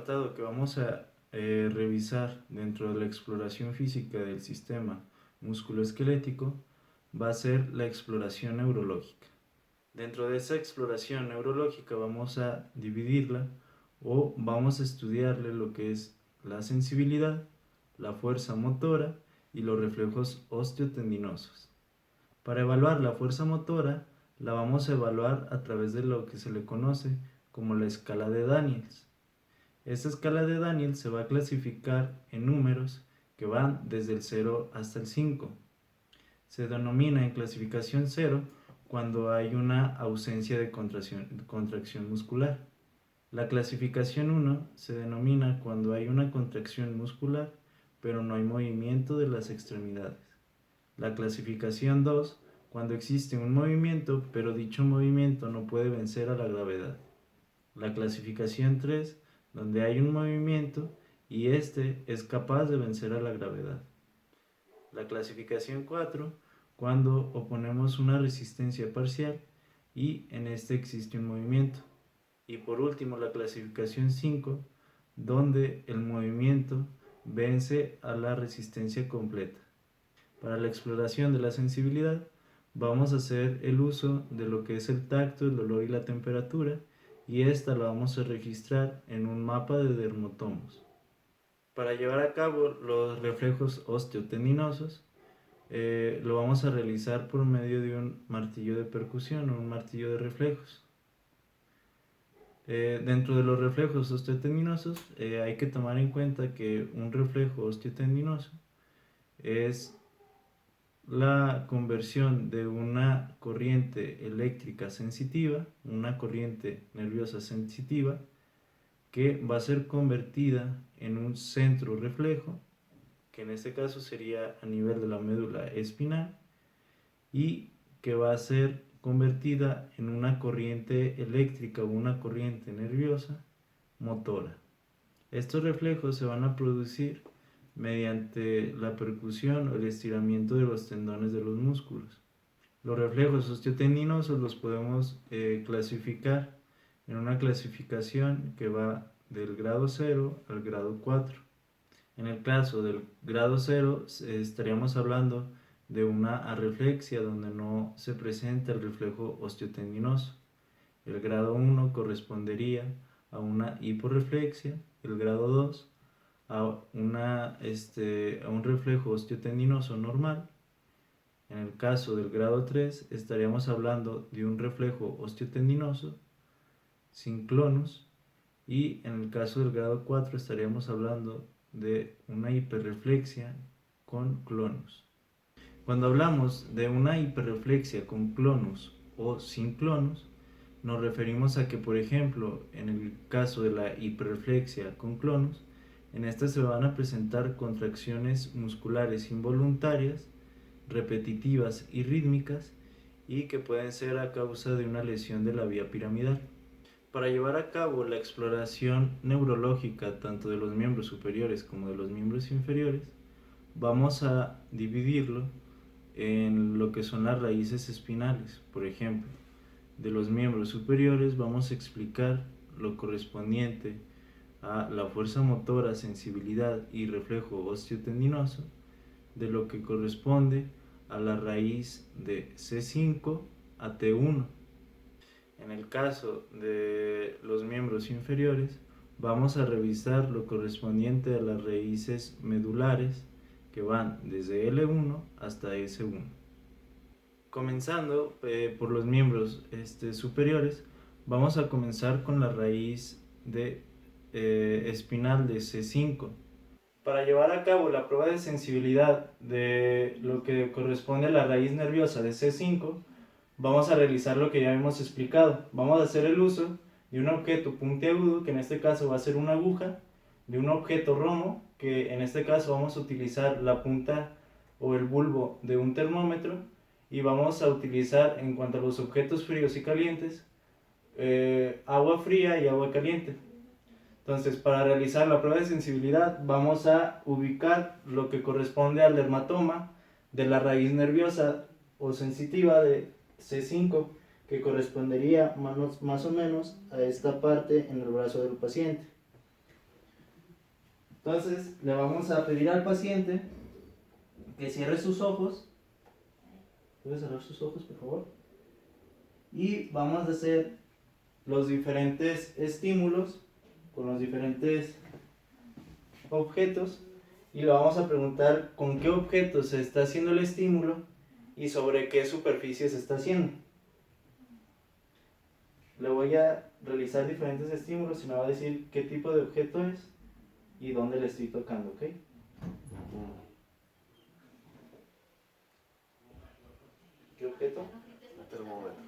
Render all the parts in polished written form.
apartado que vamos a revisar dentro de la exploración física del sistema musculoesquelético va a ser la exploración neurológica. Dentro de esa exploración neurológica vamos a dividirla o vamos a estudiarle lo que es la sensibilidad, la fuerza motora y los reflejos osteotendinosos. Para evaluar la fuerza motora, la vamos a evaluar a través de lo que se le conoce como la escala de Daniels. Esta escala de Daniels se va a clasificar en números que van desde el 0 hasta el 5. Se denomina en clasificación 0 cuando hay una ausencia de contracción muscular. La clasificación 1 se denomina cuando hay una contracción muscular, pero no hay movimiento de las extremidades. La clasificación 2 cuando existe un movimiento, pero dicho movimiento no puede vencer a la gravedad. La clasificación 3 donde hay un movimiento y este es capaz de vencer a la gravedad. La clasificación 4 cuando oponemos una resistencia parcial y en este existe un movimiento. Y por último la clasificación 5 donde el movimiento vence a la resistencia completa. Para la exploración de la sensibilidad vamos a hacer el uso de lo que es el tacto, el olor y la temperatura, y esta la vamos a registrar en un mapa de dermotomos. Para llevar a cabo los reflejos osteotendinosos, lo vamos a realizar por medio de un martillo de percusión o un martillo de reflejos. Dentro de los reflejos osteotendinosos hay que tomar en cuenta que un reflejo osteotendinoso es la conversión de una corriente eléctrica sensitiva, una corriente nerviosa sensitiva, que va a ser convertida en un centro reflejo, que en este caso sería a nivel de la médula espinal, y que va a ser convertida en una corriente eléctrica o una corriente nerviosa motora. Estos reflejos se van a producir mediante la percusión o el estiramiento de los tendones de los músculos. Los reflejos osteotendinosos los podemos clasificar en una clasificación que va del grado 0 al grado 4. En el caso del grado 0 estaríamos hablando de una arreflexia donde no se presenta el reflejo osteotendinoso. El grado 1 correspondería a una hiporreflexia, el grado 2 a un reflejo osteotendinoso normal. En el caso del grado 3 estaríamos hablando de un reflejo osteotendinoso sin clonus, y en el caso del grado 4 estaríamos hablando de una hiperreflexia con clonus. Cuando hablamos de una hiperreflexia con clonus o sin clonus, nos referimos a que, por ejemplo, en el caso de la hiperreflexia con clonus, en esta se van a presentar contracciones musculares involuntarias, repetitivas y rítmicas, y que pueden ser a causa de una lesión de la vía piramidal. Para llevar a cabo la exploración neurológica tanto de los miembros superiores como de los miembros inferiores, vamos a dividirlo en lo que son las raíces espinales. Por ejemplo, de los miembros superiores vamos a explicar lo correspondiente a la fuerza motora, sensibilidad y reflejo osteotendinoso, de lo que corresponde a la raíz de C5 a T1. En el caso de los miembros inferiores, vamos a revisar lo correspondiente a las raíces medulares que van desde L1 hasta S1. Comenzando por los miembros superiores, vamos a comenzar con la raíz espinal de C5. Para llevar a cabo la prueba de sensibilidad de lo que corresponde a la raíz nerviosa de C5, vamos a realizar lo que ya hemos explicado. Vamos a hacer el uso de un objeto puntiagudo, que en este caso va a ser una aguja, de un objeto romo, que en este caso vamos a utilizar la punta o el bulbo de un termómetro, y vamos a utilizar, en cuanto a los objetos fríos y calientes, agua fría y agua caliente. Entonces, para realizar la prueba de sensibilidad vamos a ubicar lo que corresponde al dermatoma de la raíz nerviosa o sensitiva de C5, que correspondería más o menos a esta parte en el brazo del paciente. Entonces le vamos a pedir al paciente que cierre sus ojos. ¿Puede cerrar sus ojos, por favor? Y vamos a hacer los diferentes estímulos con los diferentes objetos y le vamos a preguntar con qué objeto se está haciendo el estímulo y sobre qué superficie se está haciendo. Le voy a realizar diferentes estímulos y me va a decir qué tipo de objeto es y dónde le estoy tocando, ¿ok? ¿Qué objeto? Un termómetro.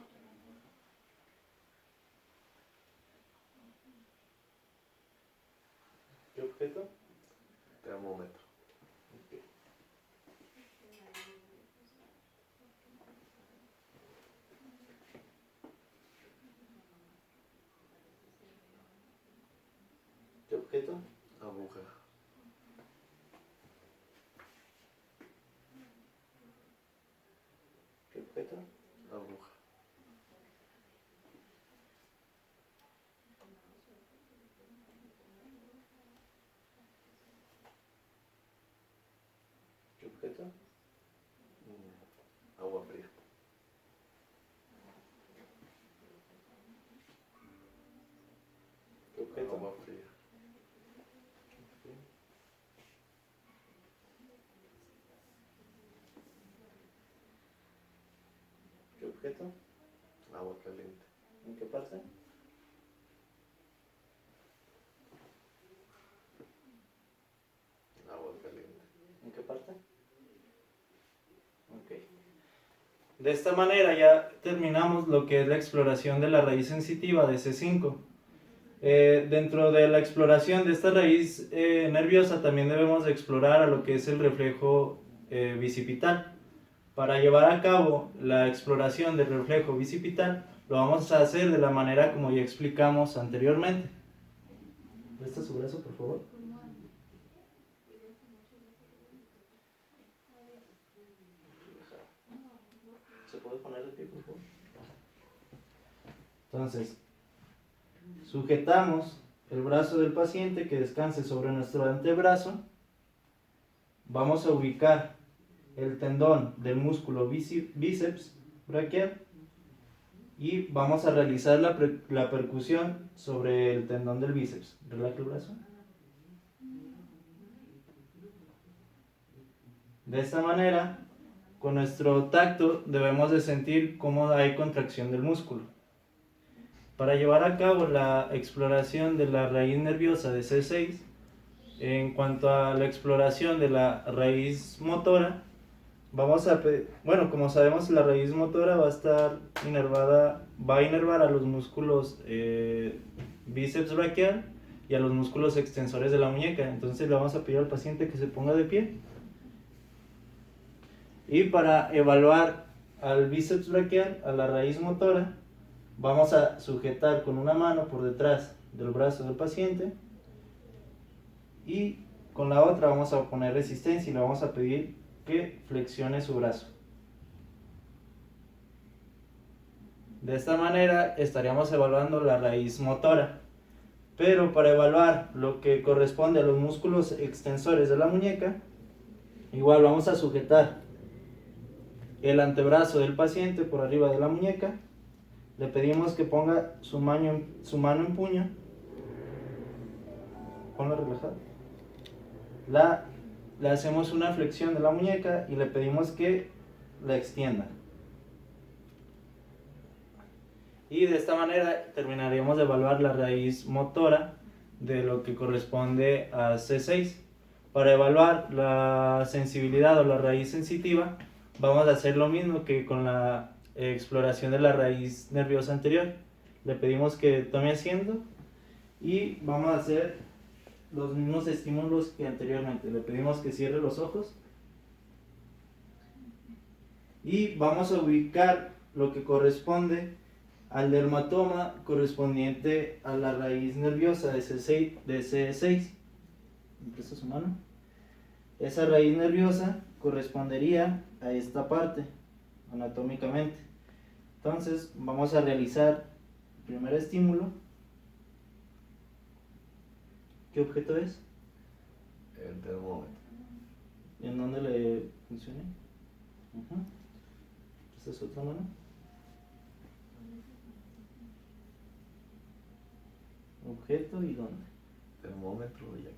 ¿Qué objeto? Termómetro. Ok. ¿Qué objeto? Aguja. ¿Qué objeto? Aguja. ¿Qué objeto? Agua fría. ¿Qué objeto? Agua fría. ¿Qué objeto? Agua caliente. ¿En qué parte? Agua caliente. ¿En qué parte? Ok. De esta manera ya terminamos lo que es la exploración de la raíz sensitiva de C5. Dentro de la exploración de esta raíz nerviosa también debemos de explorar a lo que es el reflejo bicipital. Para llevar a cabo la exploración del reflejo bicipital lo vamos a hacer de la manera como ya explicamos anteriormente. ¿Presta su brazo, por favor? ¿Se puede poner de pie, por favor? Entonces, sujetamos el brazo del paciente que descanse sobre nuestro antebrazo. Vamos a ubicar el tendón del músculo bíceps braquial y vamos a realizar la percusión sobre el tendón del bíceps. Relaja el brazo. De esta manera, con nuestro tacto debemos de sentir cómo hay contracción del músculo. Para llevar a cabo la exploración de la raíz nerviosa de C6, en cuanto a la exploración de la raíz motora, bueno, como sabemos, la raíz motora va a estar inervada, va a inervar a los músculos bíceps braquial y a los músculos extensores de la muñeca. Entonces le vamos a pedir al paciente que se ponga de pie. Y para evaluar al bíceps braquial, a la raíz motora, vamos a sujetar con una mano por detrás del brazo del paciente y con la otra vamos a poner resistencia y le vamos a pedir que flexione su brazo. De esta manera estaríamos evaluando la raíz motora. Pero para evaluar lo que corresponde a los músculos extensores de la muñeca, igual vamos a sujetar el antebrazo del paciente por arriba de la muñeca. Le pedimos que ponga su mano en puño. Ponla relajada. Le hacemos una flexión de la muñeca y le pedimos que la extienda. Y de esta manera terminaríamos de evaluar la raíz motora de lo que corresponde a C6. Para evaluar la sensibilidad o la raíz sensitiva, vamos a hacer lo mismo que con la exploración de la raíz nerviosa anterior. Le pedimos que tome asiento y vamos a hacer los mismos estímulos que anteriormente. Le pedimos que cierre los ojos y vamos a ubicar lo que corresponde al dermatoma correspondiente a la raíz nerviosa de C6. ¿Me presta su mano? Esa raíz nerviosa correspondería a esta parte anatómicamente. Entonces vamos a realizar el primer estímulo. ¿Qué objeto es? el termómetro. ¿En dónde le funciona? Ujú. Esta es otra mano. Objeto y dónde. Termómetro y aquí.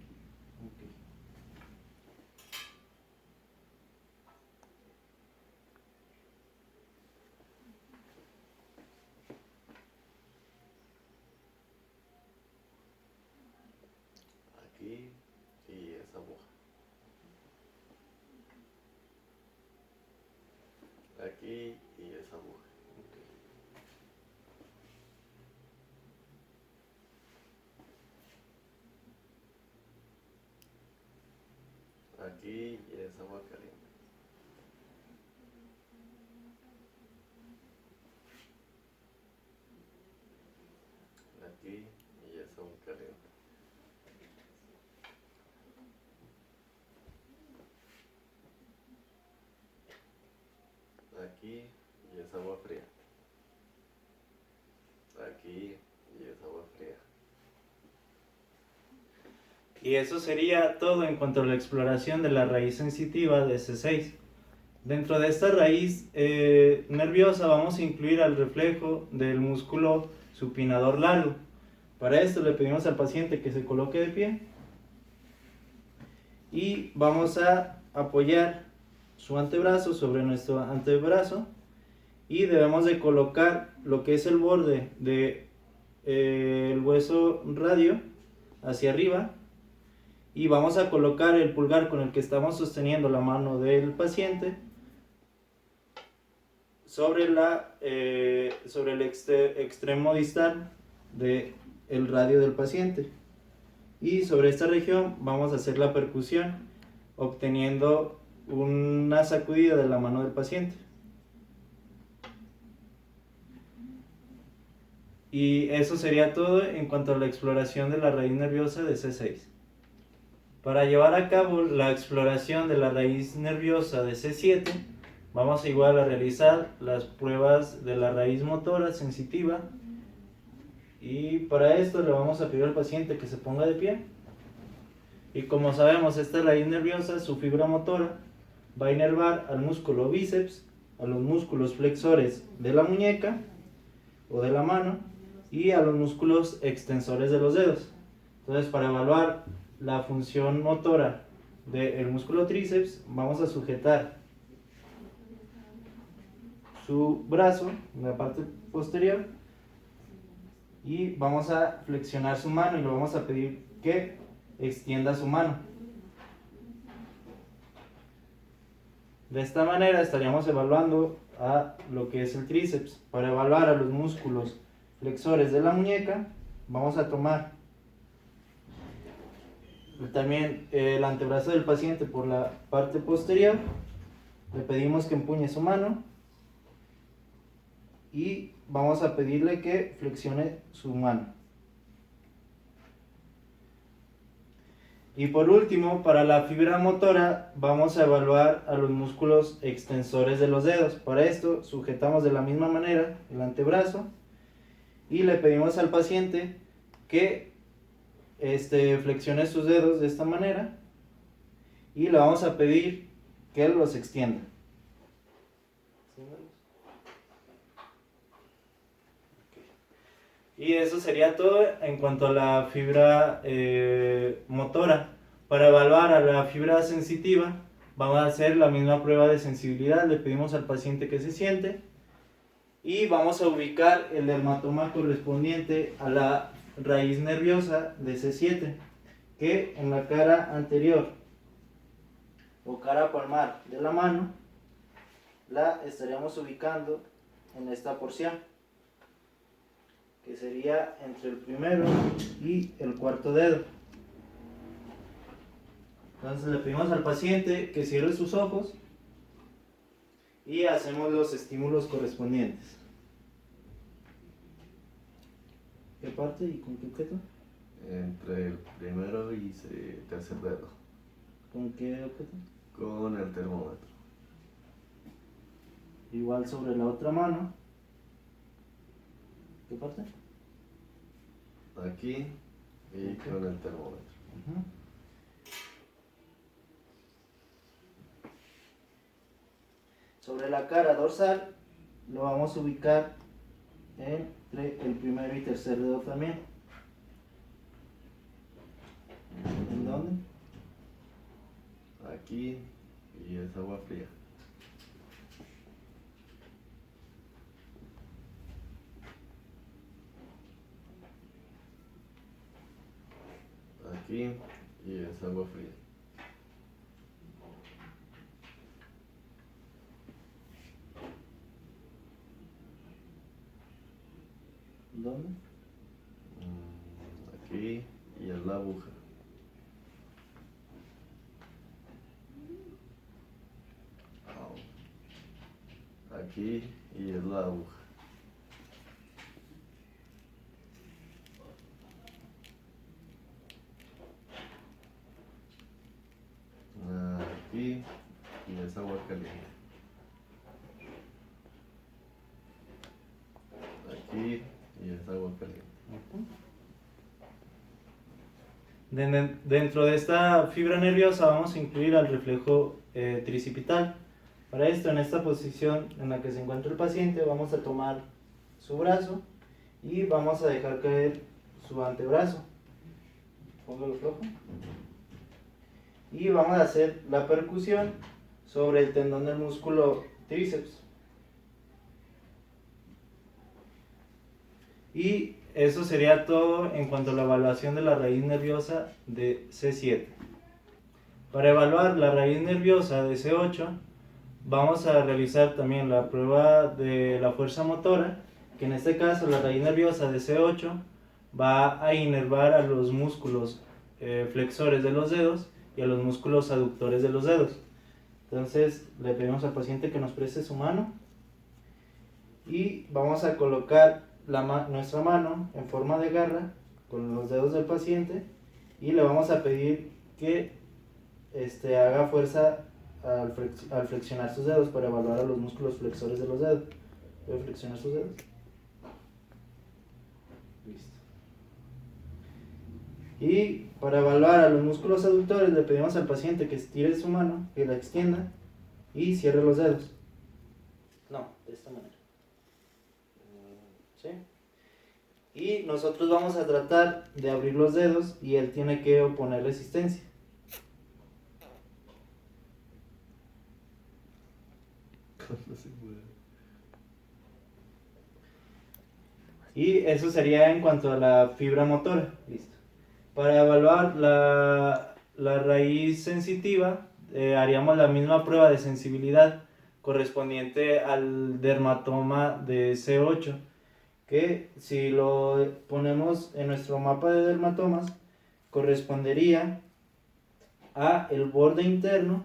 Ok. Aquí y esa aguja. Aquí y esa aguja. Aquí y esa agua caliente. Aquí y esa agua caliente. Aquí y esa agua fría. Aquí y esa agua fría. Y eso sería todo en cuanto a la exploración de la raíz sensitiva de C6. Dentro de esta raíz nerviosa vamos a incluir al reflejo del músculo supinador largo. Para esto le pedimos al paciente que se coloque de pie y vamos a apoyar su antebrazo sobre nuestro antebrazo y debemos de colocar lo que es el borde de, el hueso radio hacia arriba y vamos a colocar el pulgar con el que estamos sosteniendo la mano del paciente sobre, sobre el extremo distal del radio del paciente. Y sobre esta región vamos a hacer la percusión obteniendo una sacudida de la mano del paciente. Y eso sería todo en cuanto a la exploración de la raíz nerviosa de C6. Para llevar a cabo la exploración de la raíz nerviosa de C7, vamos igual a realizar las pruebas de la raíz motora sensitiva. Y para esto le vamos a pedir al paciente que se ponga de pie. Y como sabemos, esta raíz nerviosa, su fibra motora, va a inervar al músculo bíceps, a los músculos flexores de la muñeca o de la mano y a los músculos extensores de los dedos. Entonces, para evaluar la función motora del músculo tríceps, vamos a sujetar su brazo en la parte posterior y vamos a flexionar su mano y le vamos a pedir que extienda su mano. De esta manera estaríamos evaluando a lo que es el tríceps. Para evaluar a los músculos flexores de la muñeca, vamos a tomar también el antebrazo del paciente por la parte posterior. Le pedimos que empuñe su mano y vamos a pedirle que flexione su mano. Y por último, para la fibra motora vamos a evaluar a los músculos extensores de los dedos. Para esto sujetamos de la misma manera el antebrazo y le pedimos al paciente que flexione sus dedos de esta manera y le vamos a pedir que los extienda. Y eso sería todo en cuanto a la fibra motora. Para evaluar a la fibra sensitiva, vamos a hacer la misma prueba de sensibilidad. Le pedimos al paciente que se siente y vamos a ubicar el dermatoma correspondiente a la raíz nerviosa de C7, que en la cara anterior o cara palmar de la mano la estaríamos ubicando en esta porción, que sería entre el primero y el cuarto dedo. Entonces le pedimos al paciente que cierre sus ojos y hacemos los estímulos correspondientes. ¿Qué parte y con qué objeto? Entre el primero y tercer dedo. ¿Con qué objeto? Con el termómetro. Igual sobre la otra mano. ¿Qué parte? Aquí y Ok. con el termómetro. sobre la cara dorsal lo vamos a ubicar entre el primero y tercer dedo también. ¿En dónde? Aquí, y es agua fría. Aquí, y es agua fría. ¿Dónde? Aquí, y es la aguja. Aquí, y es la aguja. Aquí, y es agua caliente. Aquí, y es agua caliente. Dentro de esta fibra nerviosa vamos a incluir al reflejo tricipital. Para esto, en esta posición en la que se encuentra el paciente, vamos a tomar su brazo y vamos a dejar caer su antebrazo. Póngalo flojo. Y vamos a hacer la percusión sobre el tendón del músculo tríceps. Y eso sería todo en cuanto a la evaluación de la raíz nerviosa de C7. Para evaluar la raíz nerviosa de C8, vamos a realizar también la prueba de la fuerza motora, que en este caso la raíz nerviosa de C8 va a inervar a los músculos flexores de los dedos y a los músculos aductores de los dedos. Entonces le pedimos al paciente que nos preste su mano y vamos a colocar nuestra mano en forma de garra con los dedos del paciente y le vamos a pedir que haga fuerza al flexionar sus dedos para evaluar a los músculos flexores de los dedos. ¿Puede flexionar sus dedos? Listo. Y para evaluar a los músculos aductores le pedimos al paciente que estire su mano, que la extienda y cierre los dedos. No, de esta manera. ¿Sí? Y nosotros vamos a tratar de abrir los dedos y él tiene que oponer resistencia. No se puede. Y eso sería en cuanto a la fibra motora. Listo. Para evaluar la raíz sensitiva, haríamos la misma prueba de sensibilidad correspondiente al dermatoma de C8, que si lo ponemos en nuestro mapa de dermatomas, correspondería a el borde interno,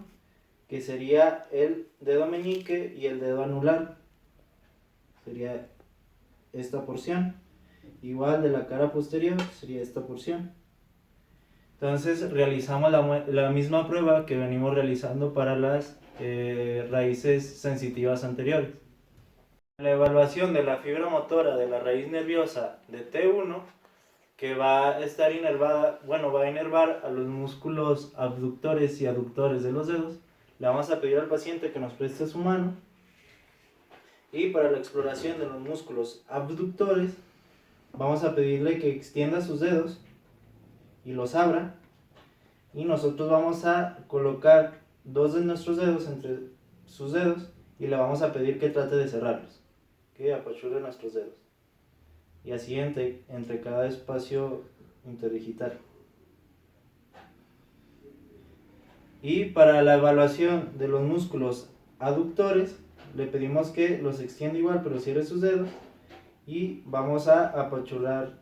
que sería el dedo meñique y el dedo anular. Sería esta porción. Igual de la cara posterior sería esta porción. Entonces realizamos la misma prueba que venimos realizando para las raíces sensitivas anteriores. La evaluación de la fibra motora de la raíz nerviosa de T1, que va a estar inervada, va a inervar a los músculos abductores y aductores de los dedos. Le vamos a pedir al paciente que nos preste su mano. Y para la exploración de los músculos abductores, vamos a pedirle que extienda sus dedos y los abra. Y nosotros vamos a colocar dos de nuestros dedos entre sus dedos y le vamos a pedir que trate de cerrarlos, que apachurre nuestros dedos. Y así entre cada espacio interdigital. Y para la evaluación de los músculos aductores, le pedimos que los extienda igual, pero cierre sus dedos. Y vamos a apachurrar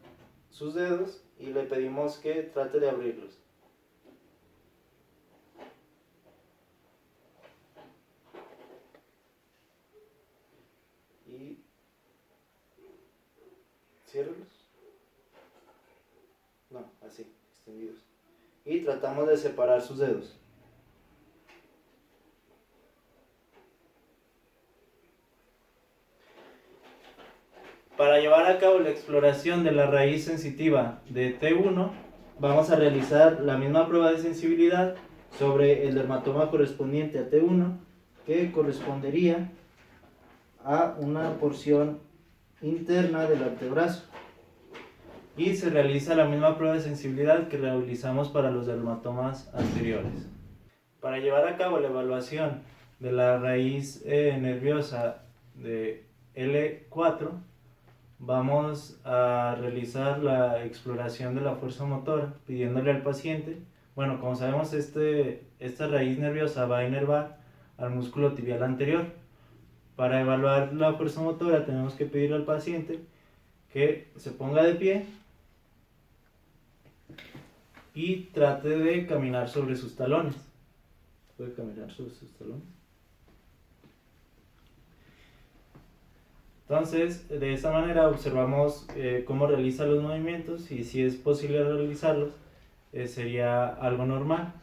sus dedos y le pedimos que trate de abrirlos. Y ciérrelos. No, así, extendidos. Y tratamos de separar sus dedos. Para llevar a cabo la exploración de la raíz sensitiva de T1, vamos a realizar la misma prueba de sensibilidad sobre el dermatoma correspondiente a T1, que correspondería a una porción interna del antebrazo. Y se realiza la misma prueba de sensibilidad que realizamos para los dermatomas anteriores. Para llevar a cabo la evaluación de la raíz nerviosa de L4, vamos a realizar la exploración de la fuerza motora, pidiéndole al paciente, bueno, como sabemos, esta raíz nerviosa va a inervar al músculo tibial anterior. Para evaluar la fuerza motora tenemos que pedirle al paciente que se ponga de pie y trate de caminar sobre sus talones. ¿Puede caminar sobre sus talones? Entonces, de esta manera observamos cómo realiza los movimientos y si es posible realizarlos, sería algo normal.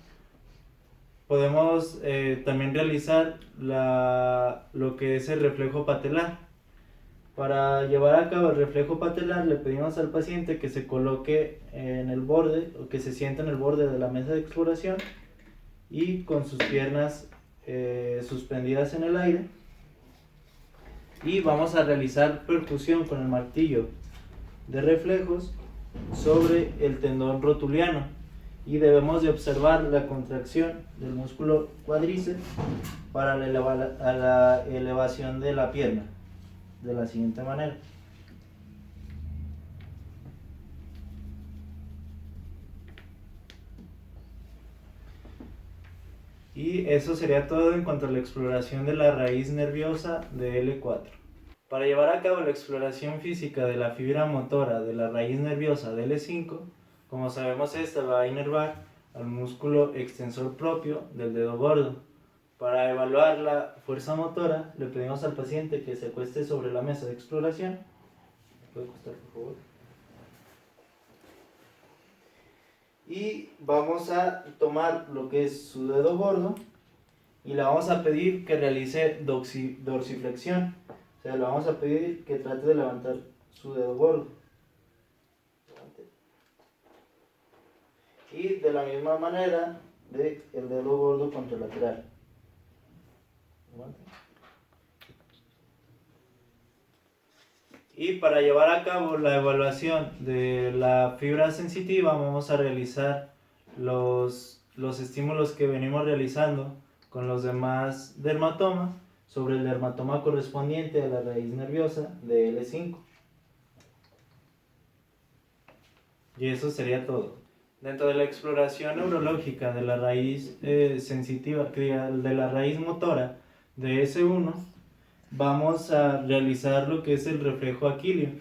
Podemos también realizar lo que es el reflejo patelar. Para llevar a cabo el reflejo patelar le pedimos al paciente que se coloque en el borde o que se siente en el borde de la mesa de exploración y con sus piernas suspendidas en el aire, y vamos a realizar percusión con el martillo de reflejos sobre el tendón rotuliano y debemos de observar la contracción del músculo cuádriceps para la elevación de la pierna de la siguiente manera. Y eso sería todo en cuanto a la exploración de la raíz nerviosa de L4. Para llevar a cabo la exploración física de la fibra motora de la raíz nerviosa de L5, como sabemos, esta va a inervar al músculo extensor propio del dedo gordo. Para evaluar la fuerza motora, le pedimos al paciente que se acueste sobre la mesa de exploración. ¿Puede acostar, por favor? Y vamos a tomar lo que es su dedo gordo y le vamos a pedir que realice dorsiflexión. O sea, le vamos a pedir que trate de levantar su dedo gordo. Y de la misma manera, el dedo gordo contralateral. Y para llevar a cabo la evaluación de la fibra sensitiva vamos a realizar los estímulos que venimos realizando con los demás dermatomas sobre el dermatoma correspondiente a la raíz nerviosa de L5. Y eso sería todo. Dentro de la exploración neurológica de la raíz sensitiva, de la raíz motora de S1, vamos a realizar lo que es el reflejo aquileo.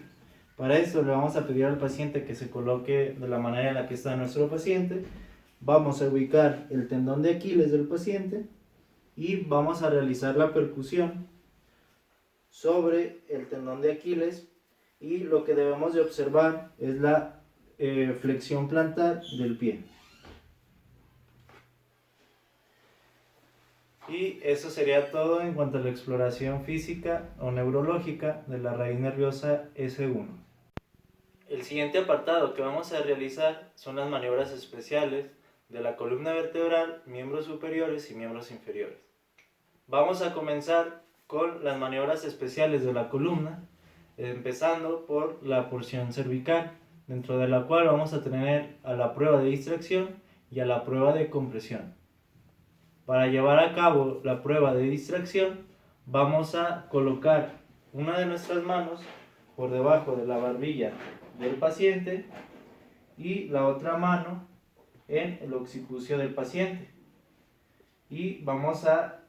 Para esto le vamos a pedir al paciente que se coloque de la manera en la que está nuestro paciente. Vamos a ubicar el tendón de Aquiles del paciente y vamos a realizar la percusión sobre el tendón de Aquiles, y lo que debemos de observar es la flexión plantar del pie. Y eso sería todo en cuanto a la exploración física o neurológica de la raíz nerviosa S1. El siguiente apartado que vamos a realizar son las maniobras especiales de la columna vertebral, miembros superiores y miembros inferiores. Vamos a comenzar con las maniobras especiales de la columna, empezando por la porción cervical, dentro de la cual vamos a tener a la prueba de distracción y a la prueba de compresión. Para llevar a cabo la prueba de distracción, vamos a colocar una de nuestras manos por debajo de la barbilla del paciente y la otra mano en el occipucio del paciente. Y vamos a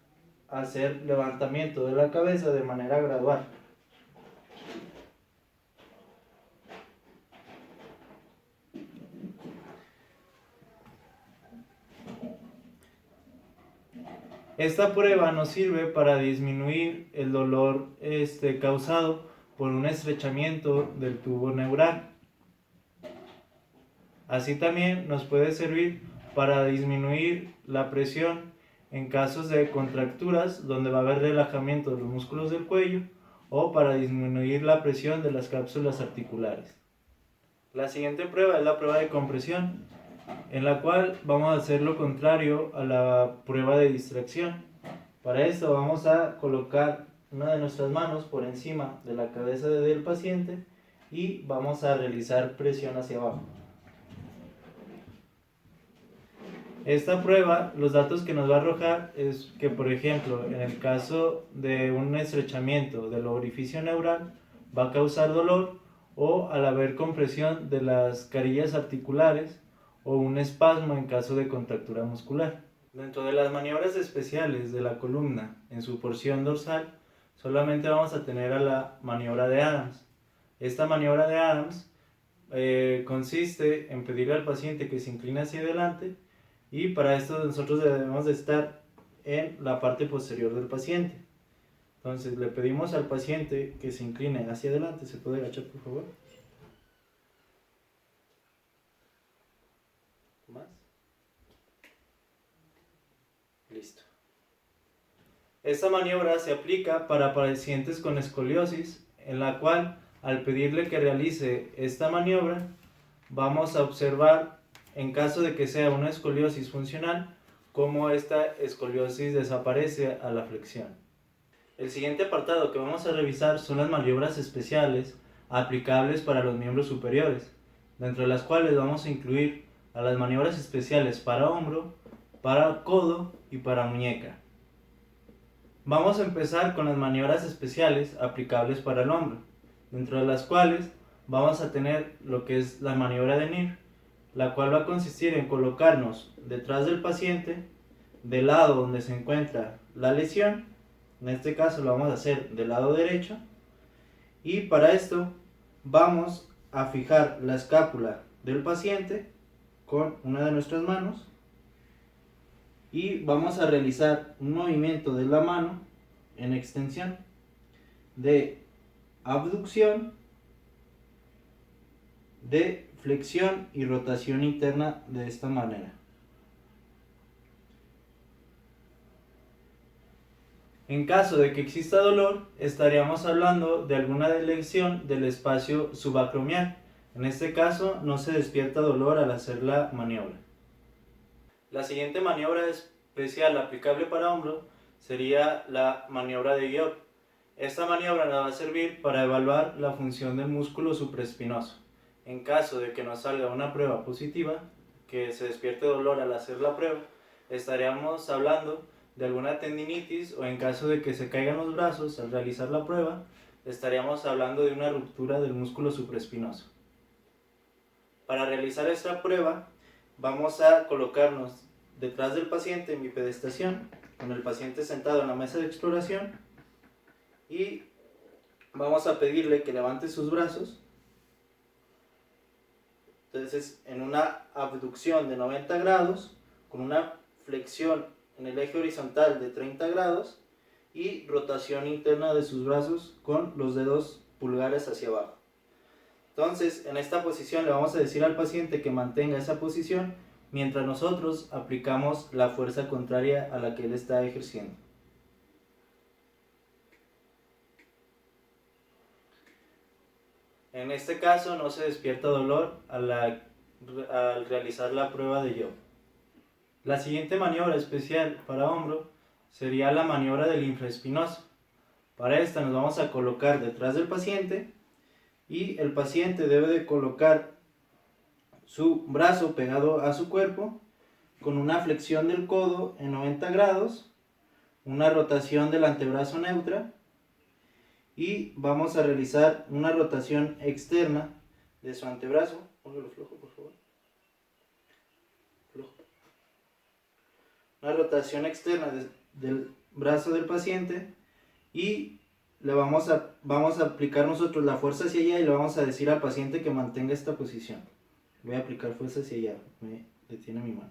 hacer levantamiento de la cabeza de manera gradual. Esta prueba nos sirve para disminuir el dolor causado por un estrechamiento del tubo neural. Así también nos puede servir para disminuir la presión en casos de contracturas donde va a haber relajamiento de los músculos del cuello, o para disminuir la presión de las cápsulas articulares. La siguiente prueba es la prueba de compresión, en la cual vamos a hacer lo contrario a la prueba de distracción. Para esto vamos a colocar una de nuestras manos por encima de la cabeza del paciente y vamos a realizar presión hacia abajo. Esta prueba, los datos que nos va a arrojar es que, por ejemplo, en el caso de un estrechamiento del orificio neural, va a causar dolor, o al haber compresión de las carillas articulares, o un espasmo en caso de contractura muscular. Dentro de las maniobras especiales de la columna, en su porción dorsal, solamente vamos a tener a la maniobra de Adams. Esta maniobra de Adams consiste en pedirle al paciente que se incline hacia adelante, y para esto nosotros debemos de estar en la parte posterior del paciente. Entonces le pedimos al paciente que se incline hacia adelante. ¿Se puede agachar, por favor? ¿Más? Listo. Esta maniobra se aplica para pacientes con escoliosis, en la cual al pedirle que realice esta maniobra vamos a observar, en caso de que sea una escoliosis funcional, cómo esta escoliosis desaparece a la flexión. El siguiente apartado que vamos a revisar son las maniobras especiales aplicables para los miembros superiores, dentro de las cuales vamos a incluir a las maniobras especiales para hombro, para codo y para muñeca. Vamos a empezar con las maniobras especiales aplicables para el hombro, dentro de las cuales vamos a tener lo que es la maniobra de Neer, la cual va a consistir en colocarnos detrás del paciente, del lado donde se encuentra la lesión. En este caso lo vamos a hacer del lado derecho, y para esto vamos a fijar la escápula del paciente con una de nuestras manos y vamos a realizar un movimiento de la mano en extensión, de abducción, de flexión y rotación interna de esta manera. En caso de que exista dolor, estaríamos hablando de alguna lesión del espacio subacromial. En este caso no se despierta dolor al hacer la maniobra. La siguiente maniobra especial aplicable para hombro sería la maniobra de Guiot. Esta maniobra nos va a servir para evaluar la función del músculo supraespinoso. En caso de que nos salga una prueba positiva, que se despierte dolor al hacer la prueba, estaríamos hablando de alguna tendinitis, o en caso de que se caigan los brazos al realizar la prueba, estaríamos hablando de una ruptura del músculo supraespinoso. Para realizar esta prueba, vamos a colocarnos detrás del paciente en bipedestación, con el paciente sentado en la mesa de exploración, y vamos a pedirle que levante sus brazos. Entonces, en una abducción de 90 grados, con una flexión en el eje horizontal de 30 grados y rotación interna de sus brazos con los dedos pulgares hacia abajo. Entonces, en esta posición le vamos a decir al paciente que mantenga esa posición mientras nosotros aplicamos la fuerza contraria a la que él está ejerciendo. En este caso no se despierta dolor al realizar la prueba de Job. La siguiente maniobra especial para hombro sería la maniobra del infraespinoso. Para esta nos vamos a colocar detrás del paciente y el paciente debe de colocar su brazo pegado a su cuerpo con una flexión del codo en 90 grados, una rotación del antebrazo neutra, y vamos a realizar una rotación externa de su antebrazo. Póngalo flojo, por favor. Flojo. Una rotación externa del brazo del paciente, y le vamos a aplicar nosotros la fuerza hacia allá y le vamos a decir al paciente que mantenga esta posición. Voy a aplicar fuerza hacia allá, me detiene mi mano.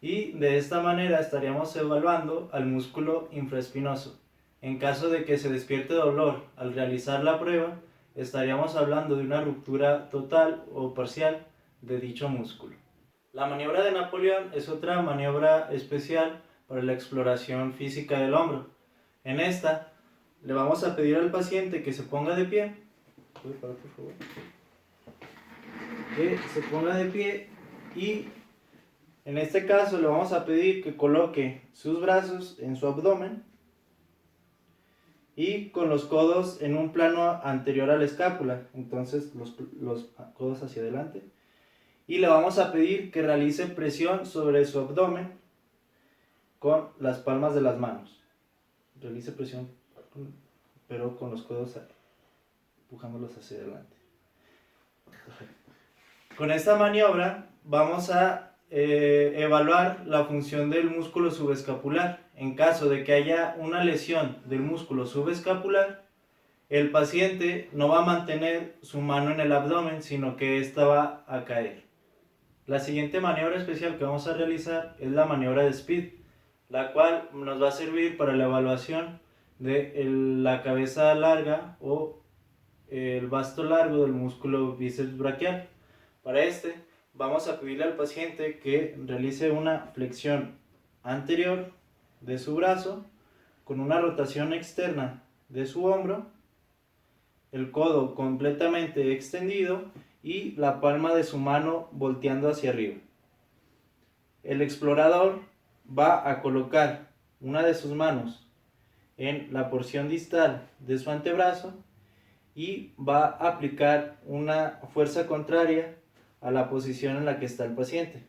Y de esta manera estaríamos evaluando al músculo infraespinoso. En caso de que se despierte dolor al realizar la prueba, estaríamos hablando de una ruptura total o parcial de dicho músculo. La maniobra de Napoleón es otra maniobra especial para la exploración física del hombro. En esta le vamos a pedir al paciente que se ponga de pie. ¿Puede parar, por favor? Que se ponga de pie y En este caso le vamos a pedir que coloque sus brazos en su abdomen y con los codos en un plano anterior a la escápula, entonces los codos hacia adelante. Y le vamos a pedir que realice presión sobre su abdomen con las palmas de las manos. Realice presión, pero con los codos empujándolos hacia adelante. Con esta maniobra vamos a evaluar la función del músculo subescapular. En caso de que haya una lesión del músculo subescapular, el paciente no va a mantener su mano en el abdomen, sino que ésta va a caer. La siguiente maniobra especial que vamos a realizar es la maniobra de Speed, la cual nos va a servir para la evaluación de la cabeza larga o el vasto largo del músculo bíceps braquial. Para vamos a pedirle al paciente que realice una flexión anterior de su brazo con una rotación externa de su hombro, el codo completamente extendido y la palma de su mano volteando hacia arriba. El explorador va a colocar una de sus manos en la porción distal de su antebrazo y va a aplicar una fuerza contraria a la posición en la que está el paciente.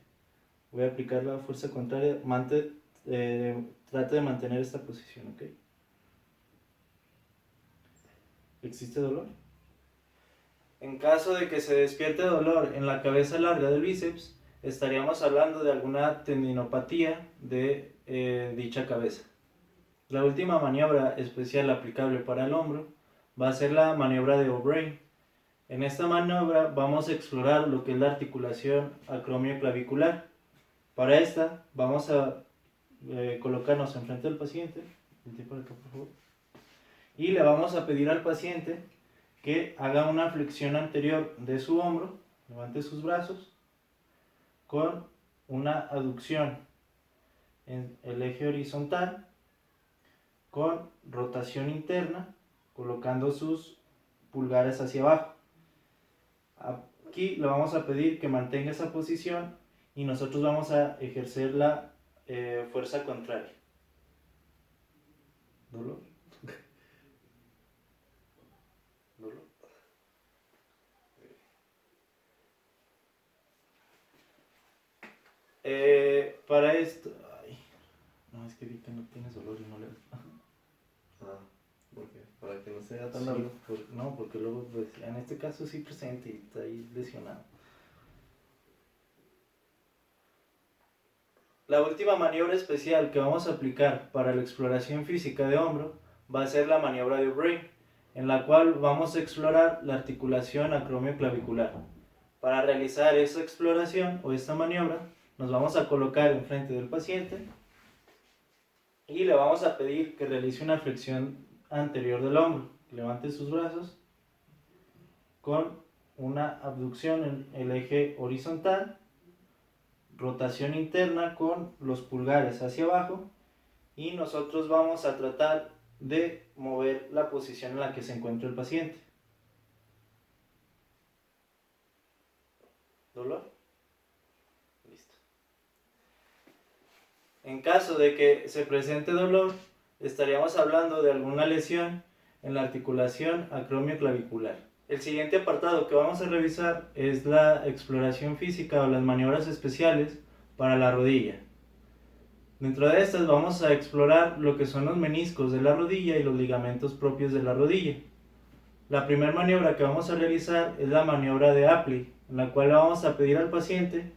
Voy a aplicar la fuerza contraria, trate de mantener esta posición, ¿ok? ¿Existe dolor? En caso de que se despierte dolor en la cabeza larga del bíceps, estaríamos hablando de alguna tendinopatía de dicha cabeza. La última maniobra especial aplicable para el hombro va a ser la maniobra de O'Brien. En esta maniobra vamos a explorar lo que es la articulación acromioclavicular. Para esta vamos a colocarnos enfrente del paciente, por favor, y le vamos a pedir al paciente que haga una flexión anterior de su hombro, levante sus brazos, con una aducción en el eje horizontal, con rotación interna, colocando sus pulgares hacia abajo. Aquí le vamos a pedir que mantenga esa posición y nosotros vamos a ejercer la fuerza contraria. ¿Dolor? ¿Dolor? Para esto... Ay, no, es que ahorita no tienes dolor y no le... Ah, ¿por qué? Para que no sea tan Sí, largo. no, porque luego, pues, en este caso sí presente y está ahí lesionado. La última maniobra especial que vamos a aplicar para la exploración física de hombro va a ser la maniobra de O'Brien, en la cual vamos a explorar la articulación acromioclavicular. Para realizar esa exploración o esta maniobra, nos vamos a colocar enfrente del paciente y le vamos a pedir que realice una flexión anterior del hombro. Levante sus brazos con una abducción en el eje horizontal, rotación interna con los pulgares hacia abajo, y nosotros vamos a tratar de mover la posición en la que se encuentra el paciente. ¿Dolor? Listo. En caso de que se presente dolor, estaríamos hablando de alguna lesión en la articulación acromioclavicular. El siguiente apartado que vamos a revisar es la exploración física o las maniobras especiales para la rodilla. Dentro de estas vamos a explorar lo que son los meniscos de la rodilla y los ligamentos propios de la rodilla. La primera maniobra que vamos a realizar es la maniobra de Apley, en la cual vamos a pedir al paciente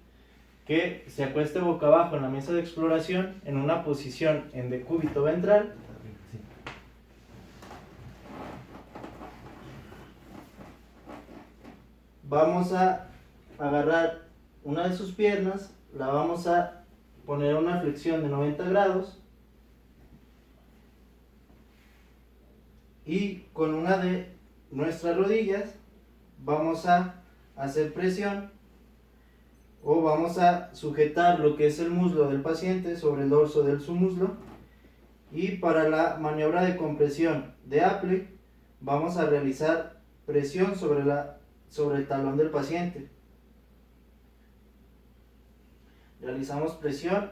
que se acueste boca abajo en la mesa de exploración en una posición en decúbito ventral. Vamos a agarrar una de sus piernas, la vamos a poner a una flexión de 90 grados y con una de nuestras rodillas vamos a hacer presión o vamos a sujetar lo que es el muslo del paciente sobre el dorso de su muslo, y para la maniobra de compresión de Apley vamos a realizar presión sobre el talón del paciente. realizamos presión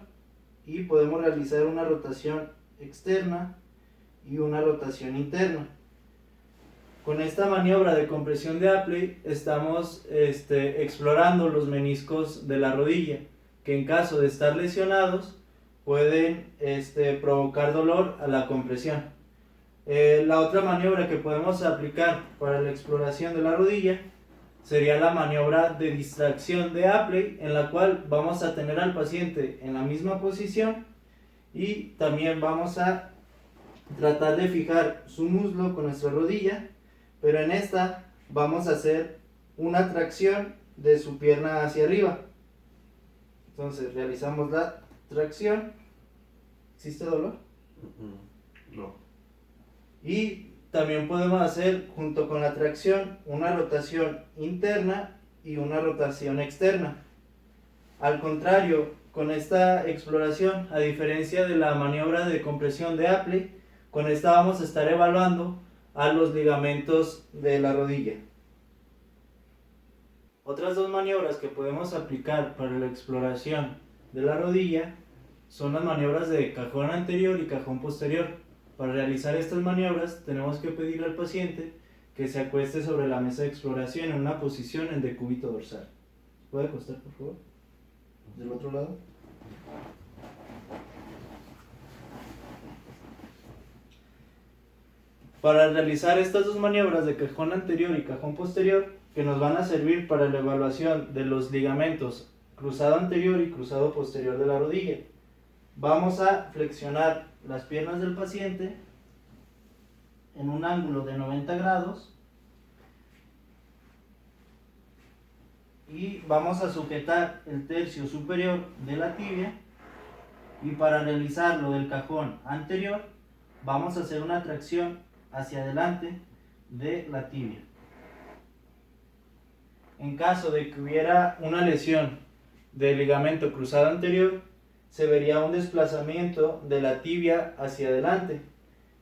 y podemos realizar una rotación externa y una rotación interna. Con esta maniobra de compresión de Apley estamos explorando los meniscos de la rodilla, que en caso de estar lesionados pueden provocar dolor a la compresión. La otra maniobra que podemos aplicar para la exploración de la rodilla sería la maniobra de distracción de Apley, en la cual vamos a tener al paciente en la misma posición y también vamos a tratar de fijar su muslo con nuestra rodilla, pero en esta vamos a hacer una tracción de su pierna hacia arriba. Entonces realizamos la tracción. ¿Existe dolor? No. Y también podemos hacer, junto con la tracción, una rotación interna y una rotación externa. Al contrario, con esta exploración, a diferencia de la maniobra de compresión de Apley, con esta vamos a estar evaluando a los ligamentos de la rodilla. Otras dos maniobras que podemos aplicar para la exploración de la rodilla son las maniobras de cajón anterior y cajón posterior. Para realizar estas maniobras tenemos que pedir al paciente que se acueste sobre la mesa de exploración en una posición en decúbito dorsal. ¿Puede acostar, por favor? Del otro lado. Para realizar estas dos maniobras de cajón anterior y cajón posterior, que nos van a servir para la evaluación de los ligamentos cruzado anterior y cruzado posterior de la rodilla, vamos a flexionar las piernas del paciente en un ángulo de 90 grados y vamos a sujetar el tercio superior de la tibia, y para realizar lo del cajón anterior vamos a hacer una tracción hacia adelante de la tibia. En caso de que hubiera una lesión del ligamento cruzado anterior, se vería un desplazamiento de la tibia hacia adelante,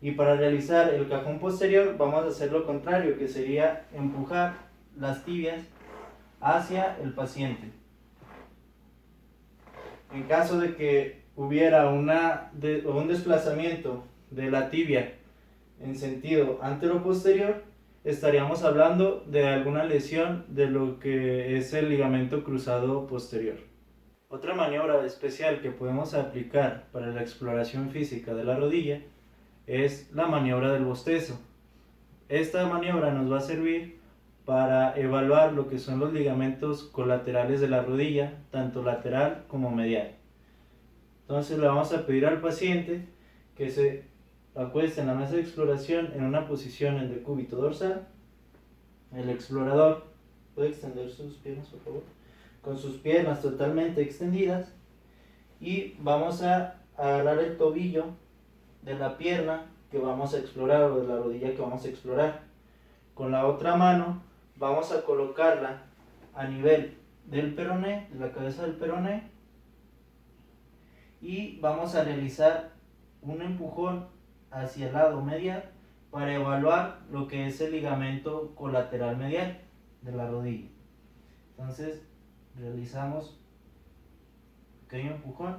y para realizar el cajón posterior vamos a hacer lo contrario, que sería empujar las tibias hacia el paciente. En caso de que hubiera un desplazamiento de la tibia en sentido antero-posterior, estaríamos hablando de alguna lesión de lo que es el ligamento cruzado posterior. Otra maniobra especial que podemos aplicar para la exploración física de la rodilla es la maniobra del bostezo. Esta maniobra nos va a servir para evaluar lo que son los ligamentos colaterales de la rodilla, tanto lateral como medial. Entonces le vamos a pedir al paciente que se acueste en la mesa de exploración en una posición en decúbito dorsal. El explorador puede extender sus piernas, por favor, con sus piernas totalmente extendidas, y vamos a agarrar el tobillo de la pierna que vamos a explorar, o de la rodilla que vamos a explorar. Con la otra mano vamos a colocarla a nivel del peroné, de la cabeza del peroné, y vamos a realizar un empujón hacia el lado medial para evaluar lo que es el ligamento colateral medial de la rodilla. Entonces realizamos un pequeño empujón,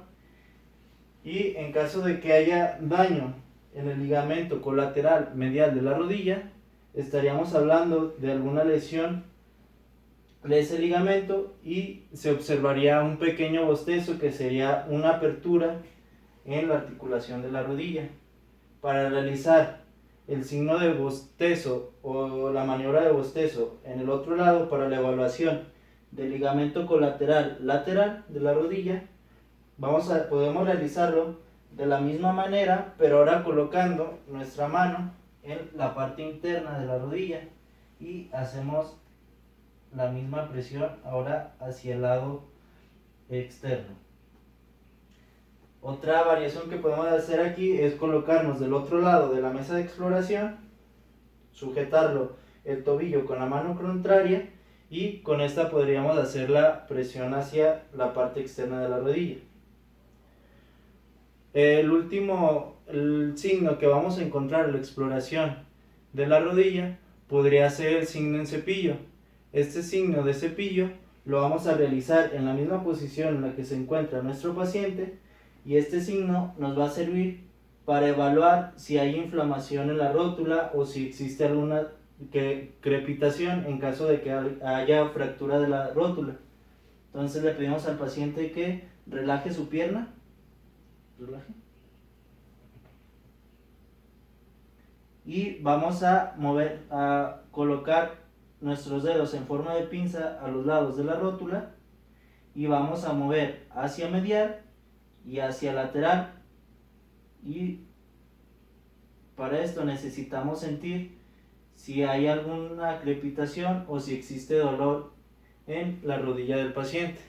y en caso de que haya daño en el ligamento colateral medial de la rodilla, estaríamos hablando de alguna lesión de ese ligamento, y se observaría un pequeño bostezo, que sería una apertura en la articulación de la rodilla. Para realizar el signo de bostezo o la maniobra de bostezo en el otro lado para la evaluación del ligamento colateral lateral de la rodilla, podemos realizarlo de la misma manera, pero ahora colocando nuestra mano en la parte interna de la rodilla, y hacemos la misma presión ahora hacia el lado externo. Otra variación que podemos hacer aquí es colocarnos del otro lado de la mesa de exploración, sujetarlo el tobillo con la mano contraria, y con esta podríamos hacer la presión hacia la parte externa de la rodilla. El signo que vamos a encontrar en la exploración de la rodilla podría ser el signo en cepillo. Este signo de cepillo lo vamos a realizar en la misma posición en la que se encuentra nuestro paciente, y este signo nos va a servir para evaluar si hay inflamación en la rótula o si existe alguna crepitación en caso de que haya fractura de la rótula. Entonces le pedimos al paciente que relaje su pierna. Relaje. Y vamos a colocar nuestros dedos en forma de pinza a los lados de la rótula y vamos a mover hacia medial y hacia lateral, y para esto necesitamos sentir si hay alguna crepitación o si existe dolor en la rodilla del paciente.